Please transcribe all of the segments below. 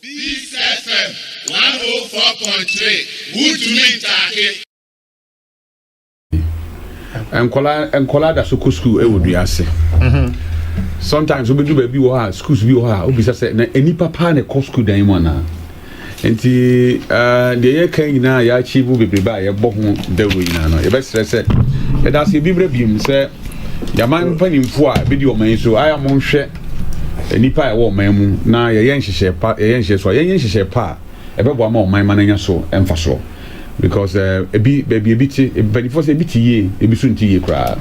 Peace FM 104.3. Good to meet you. Enkola da so school e wodu ase. Sometimes we do baby wo ha schools bi wo ha obi say na enipa pa na co school dan mu na. Enti de ye kan nyina ya achieve bebreba ye bo ho dawo nyina no. Ye be stress e da se bibre biem say yaman panimfo a bi di o man so aya mo hwe enipa e wo man mu na ye nhyehyɛ pa ye nhyehyɛ so ye nhyehyɛ pa e be bo ama o man mananya so emfa so because ebi ti benifo say ebi ti ye ebi so nti ye kra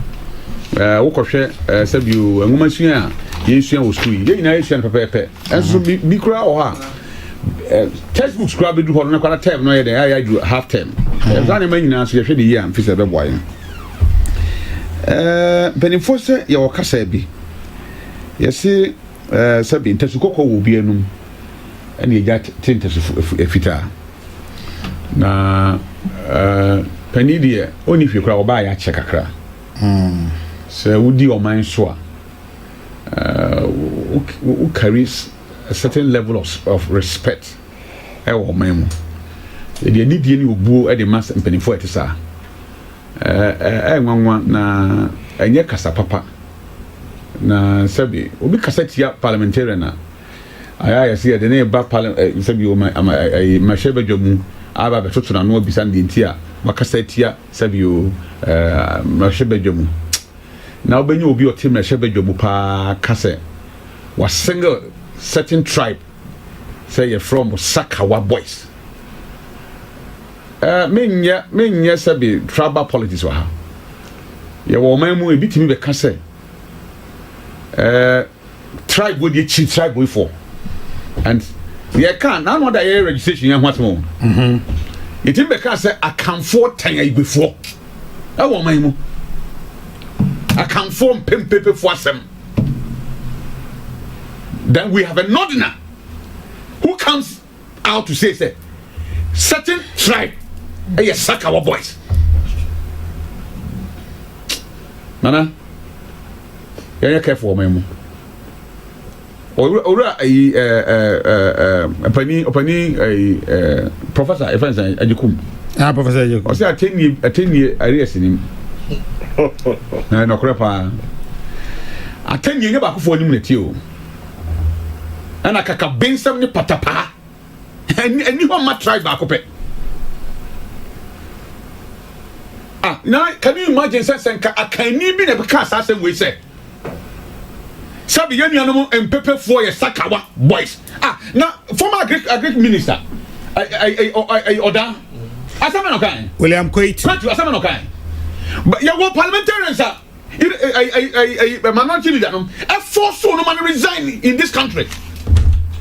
wo kohwe sabio enwoma sua a ye sua wo school ye nyina ye sua pepepe enso bi kra o ha textbooks kra be du ho na kwara term no ye dey I do half term zane man nyina so ye hwe de ye am fi say be boy benifo say ye wo kasa bi ye say sabi ntasu kokko wo bi enum ene ye ja tintasu efita na pani die oni hwe kra oba ya che kakra so wudi o man so a who carries a certain level of respect e wo man mu de ni die ni obuo e de mass mpanifo etisa nwanwa na enye kasa papa na sabi obi kasa tia parliamentarian na aya ya see de ne ba parliament sabi o ma shebe dwomu aba be totuna no bisa ndi ntia makasa tia sabi o ma shebe dwomu na obenye obi otim na shebe dwomu pa kase was single certain tribe say you're from Sakawa boys menya sabi tribal politics wa ha ye wo man mu ebi timi be kase tribe wo dey chi tribe boy for and ye can na no da ye registration ye hwatmo itim be ka say akanfo tan agbefo e wo man mu akanfo pempepefo asem. Then we have a northerner who comes out to say certain tribe a Sakawa boys. Nana, you're careful, my mom. Or professor, if I say, Ajukum. Professor, you say, I 10 year arrears in him. No, crap. I 10 years back for him at you. And I kaka bensam ni patapa and you want my tribe back up. Now can you imagine saying I can be the because I say we say Sabi yani animal and pepper for your Sakawa boys. Now former Greek minister I order Asaman Okai William Quaid Asaman Okai but you want parliamentarians I managing that a force so no man resign in this country.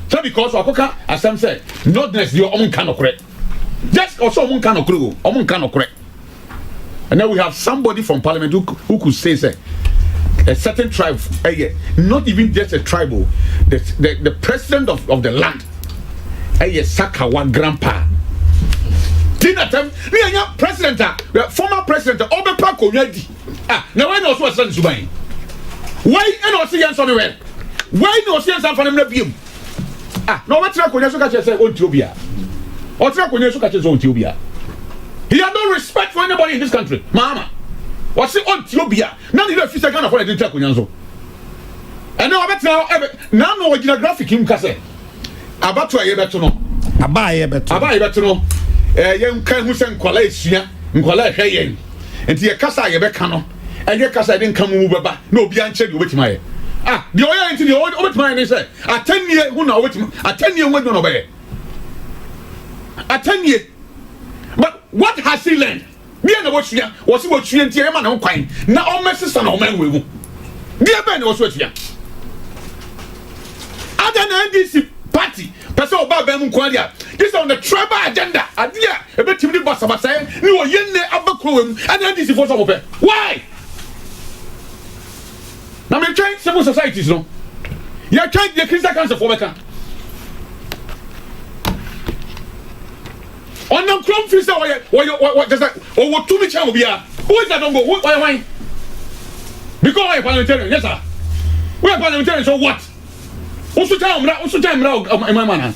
So because Wakoka, as some say, notness your own kind of correct. Just also own kind of crew, own kind of correct. And then we have somebody from parliament who could say a certain tribe, not even just a tribal, the president of the land, Sakawa grandpa. Dinner time, we are president, former president, Obepa Konyadi. Now I know what's Subai. Why and also yan somewhere? Why no see some from the beam? No what try Konya so catch say on Ethiopia. Or try Konya so catch on Ethiopia. He had no respect for anybody in this country. Mama. What's it on Ethiopia? None of the official kind of what I didn't try Konya so. And now now no geographic him kase. About to a better no. Abaye better no. Yen kan hu sen kwala esua, nkwala hwe yen. Enti ye kasa ye beka no. Enye kasa den kan mu beba. Na obi anche de obetima ye. The oil into the old obetima ni say. A 10 year who na obetima. A 10 year who no obey. A 10 year. But what has he learned? Bia na wotua, wo se wotua ntia ma na ho kwan. Na o mesesa na o man wewu. Bia be na wo so wotua. Ada na NDC party person oba be mu kwani a this is on the tribal agenda adia e betim di basabasa ni wo yenne abakowem and NDC for some why na me try civil societies no you try the Christian Council for meka on them clone free say what just like what to me chan obia who is that don't go why because I parliamentarian yes sir we are parliamentarian so what? What's the time? My man.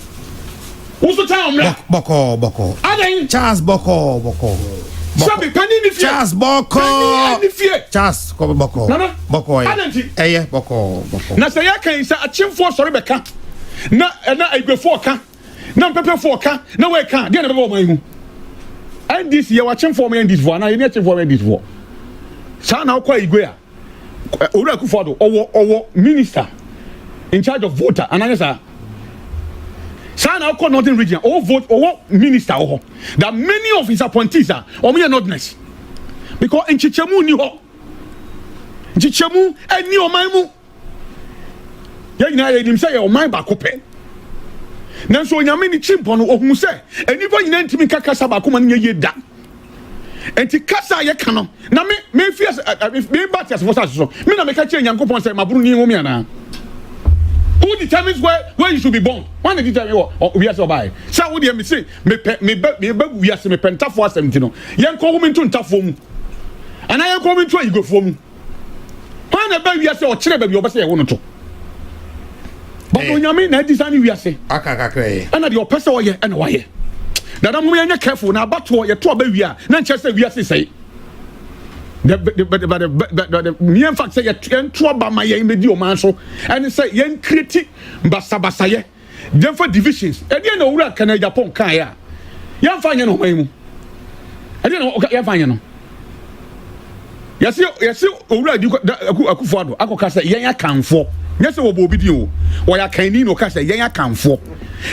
Uso time na. Boko. Aden. Charles Boko. Sabi pani ni fie. Charles Boko. Ni fie. Charles Boko. Nana. Boko. Aden. Boko. Na say yakan say achimfo sori beka. Na agwefo ka. Na mpepefo ka. Na we ka. Dey na beba oman hu. And this year achimfo me this for na ye achimfo me this for. Sa na okwa igwe a. Owura Akufo-Addo owo minister in charge of voter ananyesa. Sa na okwa Northern region owo minister oho. That many of his appointees are omo nordness. Because in Chichemu ni ho. Chichemu eni oman mu. Ya nyina ye nim say ye oman ba ko pe. Nanso onyame ni chimpo no ohun say enipa nyina ntimi kakasa ba ko ma nye da. Enti kasa ye ka no na me fears me batters for such so me na me ka che Nyankopon say maburu ni homi ana. Who determines where you should be born? When did determine we are so by? So wo dey me say me we are me pentafo asem no. Yen ko wo me ntu ntafo mu. Ana yen ko me ntu ayigofo mu. When na ba we are say o kire ba bi obese ye wo no to. But onyame na design we are say. Akakakre. Ana the opese wo ye na wa ye. Dada mo anya careful na abato ye to abawia na nche say wiase say the me fact say ye to aba ma ye medi o man so and say ye create mbasabasa ye dem for divisions e dey na owura kana Japan kan ya ye mfa anya no man mu e dey na ye mfa anya no yesi owura Akufo-Addo akoka say ye akanfo nye se wo bo obi di o wo ya kan ni no ka say ye akanfo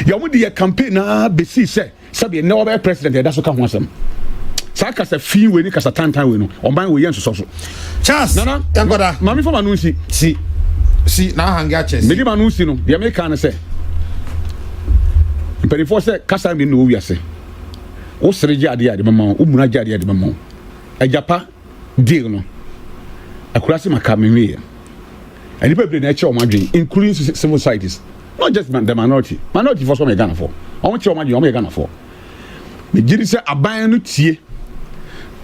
ye mo di ye campaign na be see say sabi na oba president da so ka ho asem sa ka sa fi we ni ka sa tantan we no oman we yen so Charles nana yangoda mami fo manu si na hanga chest me di manu si no de me kan say imperi for say kasa bi no wi ase wo sereje ade mama wo muna jade ade mama ajapa deal no akurase makame we and people na eche o madwen including civil societies not just the minority for some Ghana for on che o madwen o Ghana for me giri say aban no tie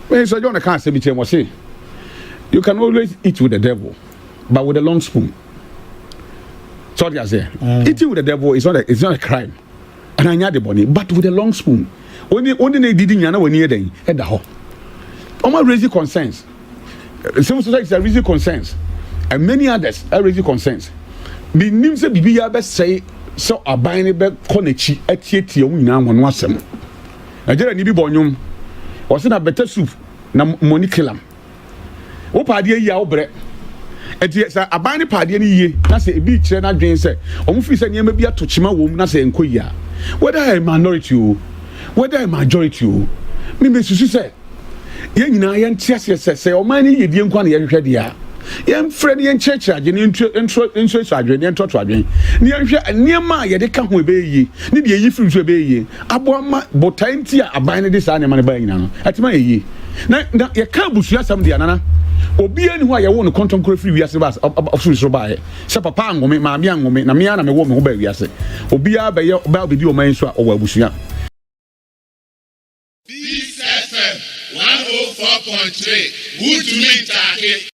when so John can say bi say you can always eat with the devil but with a long spoon. So I say eating with the devil is not a crime and anya the body but with a long spoon only na didi nyana woni eden e da ho o ma raise concerns civil society are raising concerns and many others are raising concerns. Me nim se bibi ya be say so aban ne be konechi atietie wo nyina wono asem Nigeria ni bi bonyum o se na better soup na money killam wo paade yi a wo bre eti sa aban ne paade ne yie na se ebi kire na dwen se o mu fi se niam bi atochima wo mu na se enko yi a whether a minority o whether a majority o me susu se ye nyina ye ntiase se o man ne yedie nkwa na ye hwehwe dia yen friend yen church age ne intro adwen yen toto adwen ne yen hwe niema ye de ka ho ebe yi ne de yi firi so ebe yi aboama botanti a aban ne de sa ne ma ne ba nyina no atima yi na ye ka busua sam de anana obi ani ho a ye wo no konton kro firi wiase ba ofiri so ba ye se papa ngome ma bia ngome na me ana me wo me ho ba wiase obi a ba ye ba bi o man so a o wa busua Peace FM 104.3 Good to meet